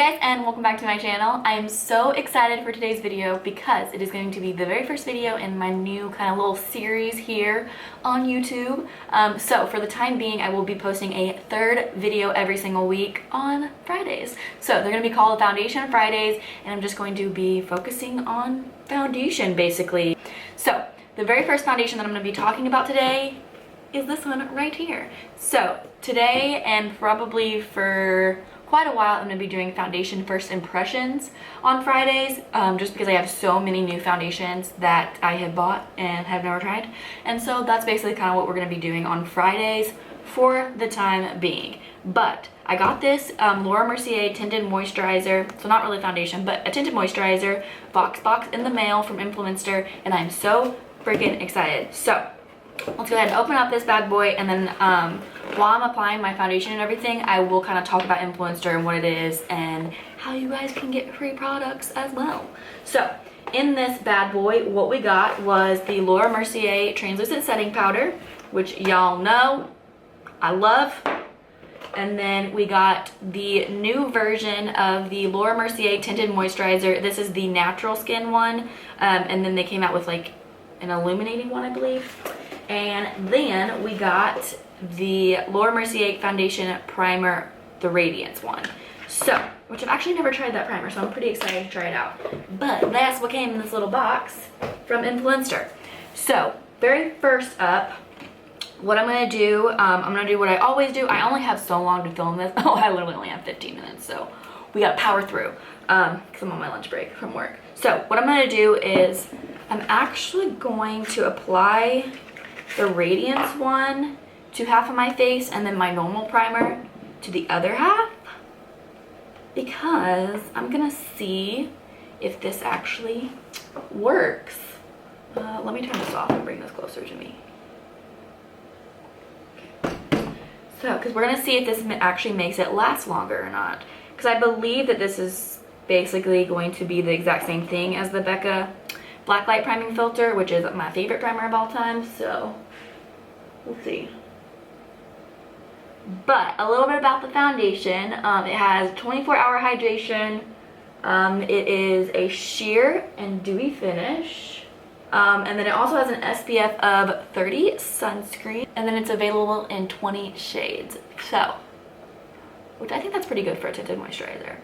guys, and welcome back to my channel. I am so excited for today's video because it is going to be the very first video in my new kind of little series here on YouTube. So for the time being, I will be posting a third video every single week on Fridays. So they're going to be called Foundation Fridays, and I'm just going to be focusing on foundation basically. So the very first foundation that I'm going to be talking about today is this one right here. So today, and probably for quite a while, I'm going to be doing foundation first impressions on Fridays, just because I have so many new foundations that I have bought and have never tried. And so that's basically kind of what we're going to be doing on Fridays for the time being. But I got this Laura Mercier Tinted Moisturizer, so not really foundation, but a tinted moisturizer, VoxBox in the mail from Influenster, and I'm so freaking excited. So let's go ahead and open up this bad boy, and then while I'm applying my foundation and everything, I will kind of talk about Influenster and what it is and how you guys can get free products as well. So in this bad boy, what we got was the Laura Mercier Translucent Setting Powder, which y'all know I love. And then we got the new version of the Laura Mercier Tinted Moisturizer. This is the natural skin one, and then they came out with like an illuminating one, I believe. And then we got the Laura Mercier Foundation Primer, the Radiance one. So, which I've actually never tried that primer, so I'm pretty excited to try it out. But that's what came in this little box from Influenster. So, very first up, what I'm going to do, I'm going to do what I always do. I only have so long to film this. Oh, I literally only have 15 minutes, so we got to power through because I'm on my lunch break from work. So, what I'm going to do is I'm actually going to apply the Radiance one to half of my face and then my normal primer to the other half, because I'm gonna see if this actually works. Let me turn this off and bring this closer to me. Okay. So, because we're gonna see if this actually makes it last longer or not, because I believe that this is basically going to be the exact same thing as the Becca Blacklight Priming Filter, which is my favorite primer of all time, so we'll see. But a little bit about the foundation. It has 24-hour hydration. It is a sheer and dewy finish. And then it also has an SPF of 30 sunscreen. And then it's available in 20 shades. So, which I think that's pretty good for a tinted moisturizer.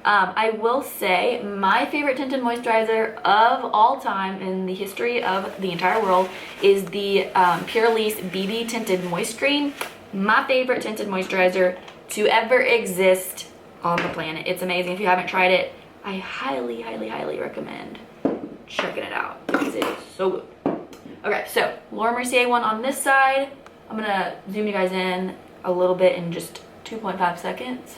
I will say my favorite tinted moisturizer of all time in the history of the entire world is the Pure Lease BB Tinted Moist Cream. My favorite tinted moisturizer to ever exist on the planet. It's amazing. If you haven't tried it, I highly, highly, highly recommend checking it out because it is so good. Okay, so Laura Mercier one on this side. I'm gonna zoom you guys in a little bit in just 2.5 seconds.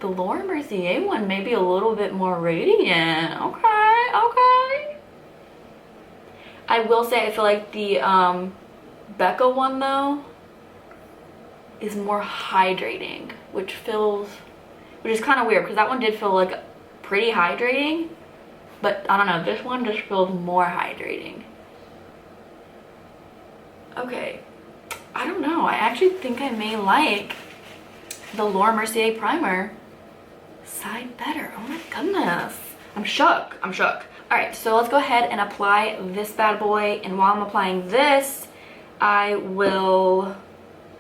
The Laura Mercier one may be a little bit more radiant. Okay, okay. I will say I feel like the Becca one though is more hydrating, which is kind of weird because that one did feel like pretty hydrating, but I don't know, this one just feels more hydrating. Okay, I don't know, I actually think I may like the Laura Mercier primer side better. Oh my goodness, I'm shook. All right, so let's go ahead and apply this bad boy, and while I'm applying this, I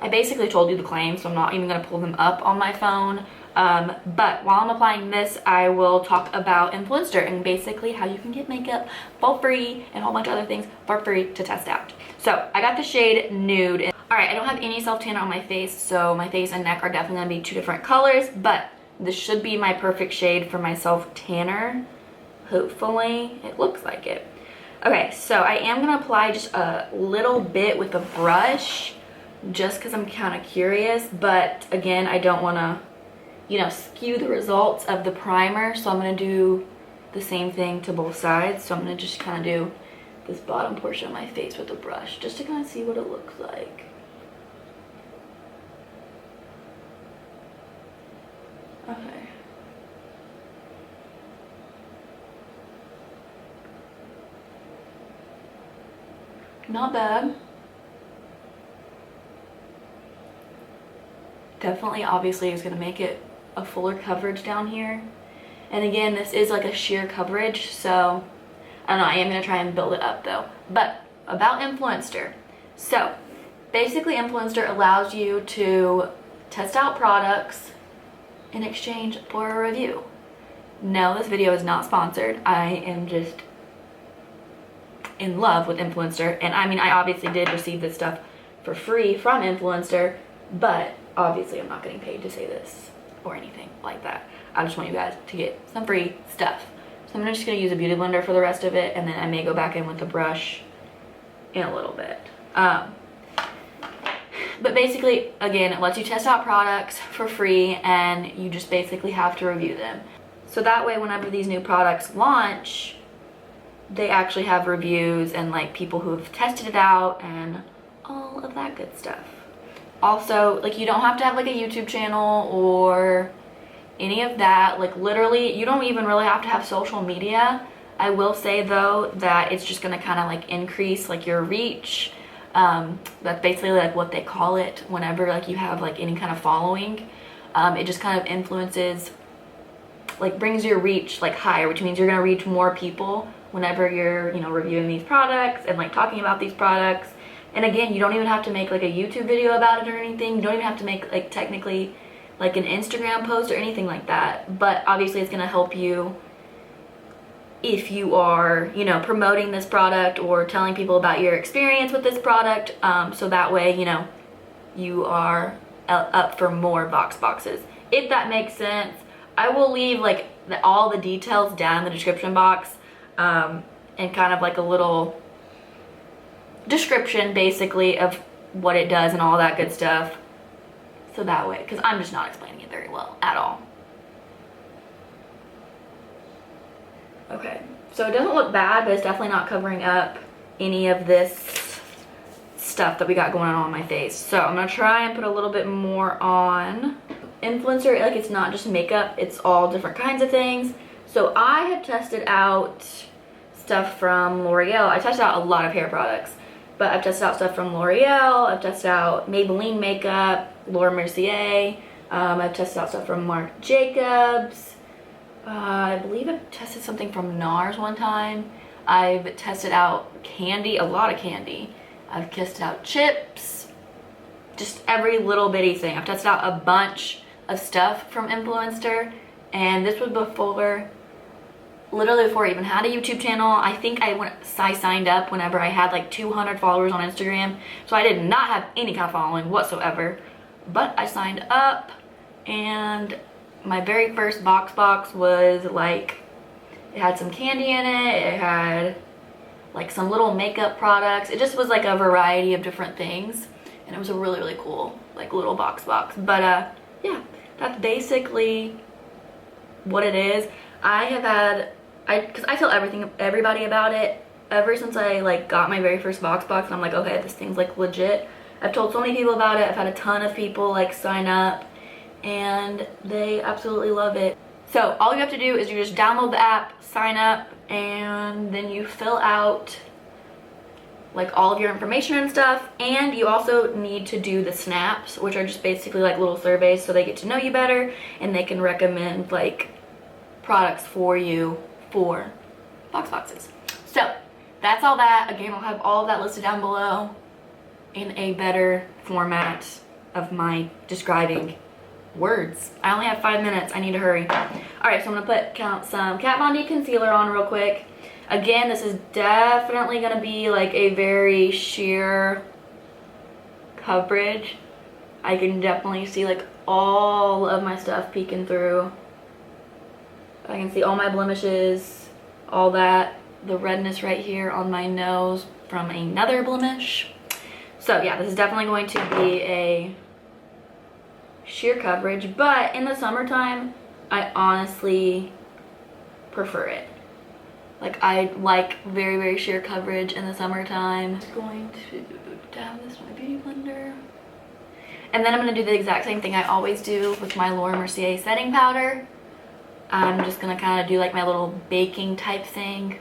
basically told you the claims, so I'm not even going to pull them up on my phone. But while I'm applying this, I will talk about Influenster and basically how you can get makeup for free and a whole bunch of other things for free to test out. So I got the shade Nude. Alright, I don't have any self-tanner on my face, so my face and neck are definitely going to be two different colors, but this should be my perfect shade for my self-tanner. Hopefully, it looks like it. Okay, so I am going to apply just a little bit with a brush just because I'm kind of curious, but again, I don't want to, you know, skew the results of the primer, so I'm going to do the same thing to both sides. So I'm going to just kind of do this bottom portion of my face with a brush just to kind of see what it looks like. Okay. Not bad. Definitely, obviously, is going to make it a fuller coverage down here. And again, this is like a sheer coverage, so I don't know, I am gonna try and build it up though. But about Influenster. So basically Influenster allows you to test out products in exchange for a review. No, this video is not sponsored. I am just in love with Influencer. And I mean, I obviously did receive this stuff for free from Influencer, but obviously I'm not getting paid to say this or anything like that. I just want you guys to get some free stuff. So I'm just gonna use a beauty blender for the rest of it, and then I may go back in with a brush in a little bit. But basically, again, it lets you test out products for free, and you just basically have to review them. So that way, whenever these new products launch, they actually have reviews and like people who have tested it out and all of that good stuff. Also, like, you don't have to have like a YouTube channel or any of that. Like, literally, you don't even really have to have social media. I will say though that it's just gonna kind of like increase like your reach. That's basically like what they call it whenever like you have like any kind of following. It just kind of influences, like brings your reach like higher, which means you're gonna reach more people whenever you're, you know, reviewing these products and like talking about these products. And again, you don't even have to make like a YouTube video about it or anything. You don't even have to make like technically like an Instagram post or anything like that. But obviously it's gonna help you if you are, you know, promoting this product or telling people about your experience with this product, so that way, you know, you are up for more VoxBoxes, if that makes sense. I will leave like all the details down in the description box, and kind of like a little description basically of what it does and all that good stuff, so that way, because I'm just not explaining it very well at all. Okay, so it doesn't look bad, but it's definitely not covering up any of this stuff that we got going on my face. So I'm gonna try and put a little bit more on. Influencer, like, it's not just makeup, it's all different kinds of things. So I have tested out stuff from L'Oreal. I tested out a lot of hair products, but I've tested out stuff from L'Oreal, I've tested out Maybelline makeup, Laura Mercier, I've tested out stuff from Marc Jacobs. I believe I've tested something from NARS one time. I've tested out candy, a lot of candy. I've tested out chips, just every little bitty thing. I've tested out a bunch of stuff from Influenster, and this was before, literally before I even had a YouTube channel. I think I signed up whenever I had like 200 followers on Instagram, so I did not have any kind of following whatsoever, but I signed up, and my very first VoxBox was like, it had some candy in it, it had like some little makeup products. It just was like a variety of different things, and it was a really, really cool like little VoxBox. But yeah, that's basically what it is. I have had, because I tell everybody about it ever since I like got my very first VoxBox, and I'm like, okay, this thing's like legit. I've told so many people about it. I've had a ton of people like sign up, and they absolutely love it. So all you have to do is you just download the app, sign up, and then you fill out like all of your information and stuff. And you also need to do the snaps, which are just basically like little surveys, so they get to know you better and they can recommend like products for you for VoxBoxes. So that's all that. Again, I'll have all of that listed down below in a better format of my describing words. I only have 5 minutes. I need to hurry. Alright, so I'm going to put some Kat Von D concealer on real quick. Again, this is definitely going to be like a very sheer coverage. I can definitely see like all of my stuff peeking through. I can see all my blemishes, all that, the redness right here on my nose from another blemish. So yeah, this is definitely going to be a sheer coverage, but in the summertime I honestly prefer it. Like, I like very, very sheer coverage in the summertime. I'm going to down this my beauty blender, and then I'm going to do the exact same thing I always do with my Laura Mercier setting powder. I'm just going to kind of do like my little baking type thing,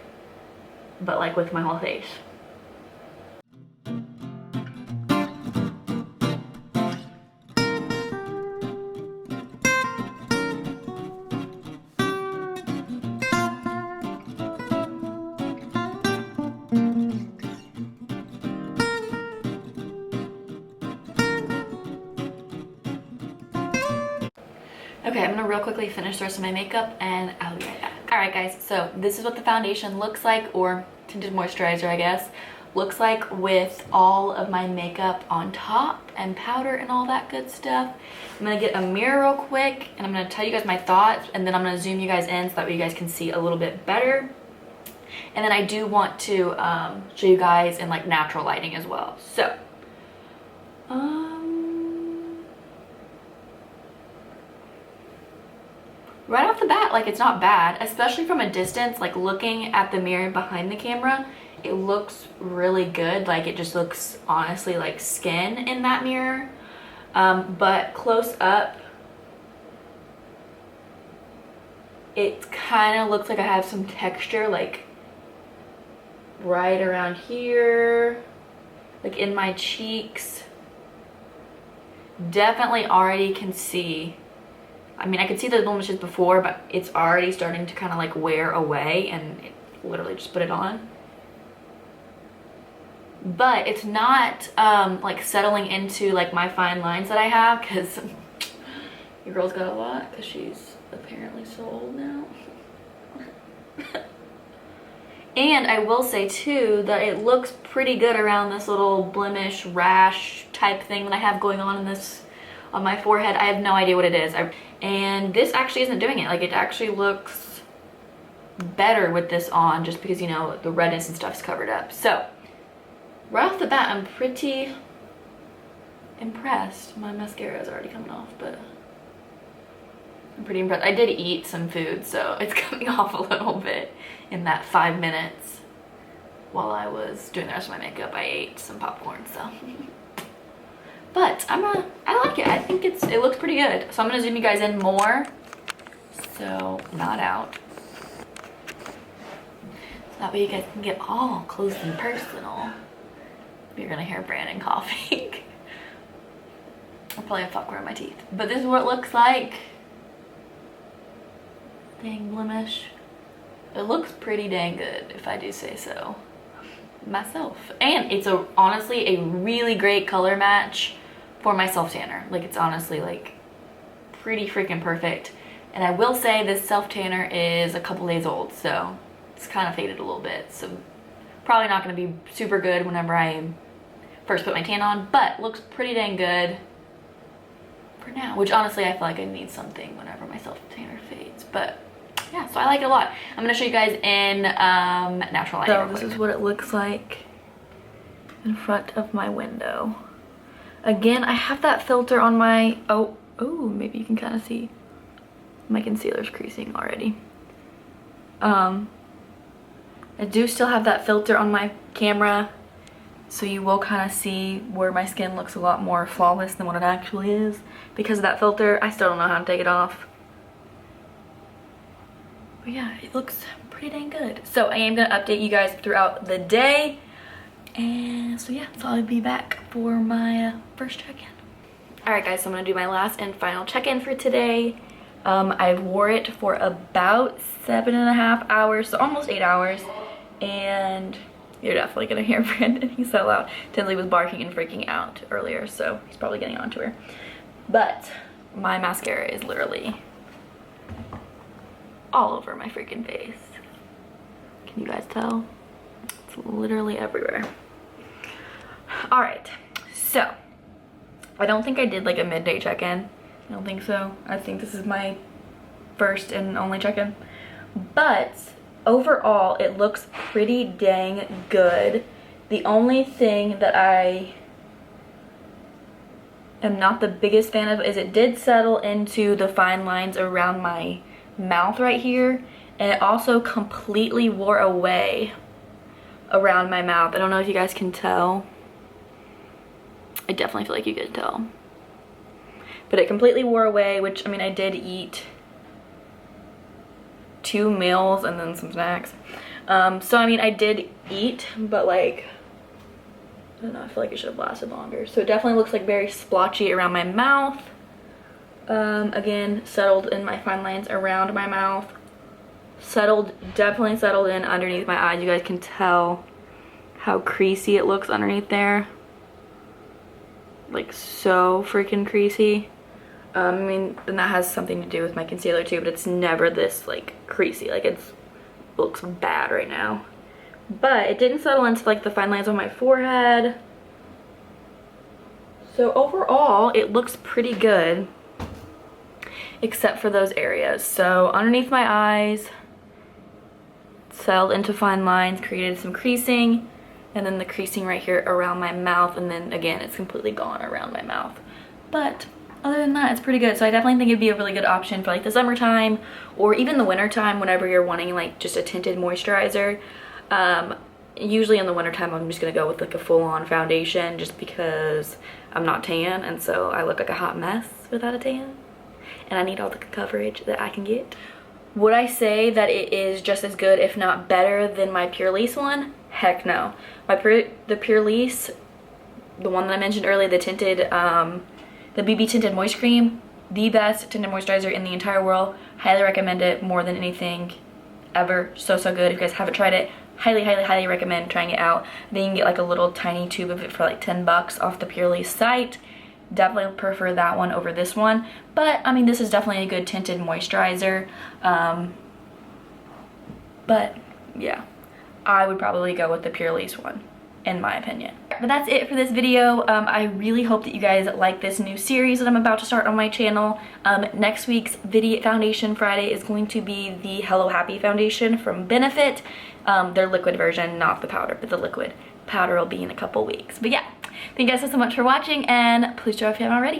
but like with my whole face. Okay, I'm gonna real quickly finish the rest of my makeup and I'll be right back. All right guys, so this is what the foundation looks like, or tinted moisturizer, I guess, looks like with all of my makeup on top and powder and all that good stuff. I'm gonna get a mirror real quick and I'm gonna tell you guys my thoughts, and then I'm gonna zoom you guys in so that way you guys can see a little bit better. And then I do want to show you guys in like natural lighting as well. So, right off the bat, like, it's not bad, especially from a distance. Like, looking at the mirror behind the camera, it looks really good. Like, it just looks honestly like skin in that mirror. But close up, it kind of looks like I have some texture, like right around here, like in my cheeks. Definitely already can see, I mean, I could see the blemishes before, but it's already starting to kind of like wear away, and it literally just put it on. But it's not like settling into like my fine lines that I have, because your girl's got a lot because she's apparently so old now. And I will say too that it looks pretty good around this little blemish rash type thing that I have going on in this, on my forehead. I have no idea what it is. And this actually isn't doing it. Like, it actually looks better with this on, just because, you know, the redness and stuff's covered up. So right off the bat, I'm pretty impressed. My mascara is already coming off, but I'm pretty impressed. I did eat some food, so it's coming off a little bit in that 5 minutes while I was doing the rest of my makeup. I ate some popcorn, so. But I like it. I think it looks pretty good. So I'm gonna zoom you guys in more. So, not out. So that way you guys can get all close and personal. You're gonna hear Brandon coughing. I'll probably have popcorn in my teeth. But this is what it looks like. Dang blemish. It looks pretty dang good, if I do say so myself. And it's honestly a really great color match for my self tanner. Like, it's honestly like pretty freaking perfect. And I will say this self tanner is a couple days old, so it's kind of faded a little bit. So probably not going to be super good whenever I first put my tan on, but looks pretty dang good for now. Which honestly, I feel like I need something whenever my self tanner fades. But yeah, so I like it a lot. I'm going to show you guys in natural lighting. So this is what it looks like in front of my window. Again, I have that filter on my, oh, maybe you can kind of see my concealer's creasing already. I do still have that filter on my camera, so you will kind of see where my skin looks a lot more flawless than what it actually is. Because of that filter, I still don't know how to take it off. But yeah, it looks pretty dang good. So I am going to update you guys throughout the day. And so yeah, so I'll be back for my first check-in. Alright guys, so I'm going to do my last and final check-in for today. I wore it for about 7.5 hours, so almost 8 hours. And you're definitely going to hear Brandon. He's so loud. Tinsley was barking and freaking out earlier, so he's probably getting onto her. But my mascara is literally all over my freaking face. Can you guys tell? It's literally everywhere. Alright, so I don't think I did like a midday check-in. I don't think so. I think this is my first and only check-in. But overall, it looks pretty dang good. The only thing that I am not the biggest fan of is it did settle into the fine lines around my mouth right here, and it also completely wore away around my mouth. I don't know if you guys can tell. I definitely feel like you could tell. But it completely wore away, which, I mean, I did eat 2 meals and then some snacks. So, I mean, I did eat, but like, I don't know, I feel like it should have lasted longer. So it definitely looks like very splotchy around my mouth. Again, settled in my fine lines around my mouth. Definitely settled in underneath my eyes. You guys can tell how creasy it looks underneath there. Like, so freaking creasy. I mean, and that has something to do with my concealer too, but it's never this like creasy. Like it looks bad right now. But it didn't settle into like the fine lines on my forehead. So overall, it looks pretty good, except for those areas. So underneath my eyes, settled into fine lines, created some creasing, and then the creasing right here around my mouth, and then again, it's completely gone around my mouth. But other than that, it's pretty good. So I definitely think it'd be a really good option for like the summertime or even the wintertime whenever you're wanting like just a tinted moisturizer. Usually in the wintertime, I'm just gonna go with like a full-on foundation just because I'm not tan, and so I look like a hot mess without a tan, and I need all the coverage that I can get. Would I say that it is just as good, if not better, than my Purlisse one? Heck no. The Purlisse, the one that I mentioned earlier, the tinted, the BB Tinted Moist Cream, the best tinted moisturizer in the entire world. Highly recommend it more than anything ever. So good. If you guys haven't tried it, highly recommend trying it out. Then you can get like a little tiny tube of it for like 10 bucks off the Purlisse site. Definitely prefer that one over this one, but I mean, this is definitely a good tinted moisturizer. But yeah, I would probably go with the Purlisse one in my opinion. But that's it for this video. I really hope that you guys like this new series that I'm about to start on my channel. Next week's video Foundation Friday is going to be the Hello Happy foundation from Benefit. Their liquid version, not the powder, but the liquid. Powder will be in a couple weeks. But yeah, thank you guys so much for watching, and please subscribe if you haven't already.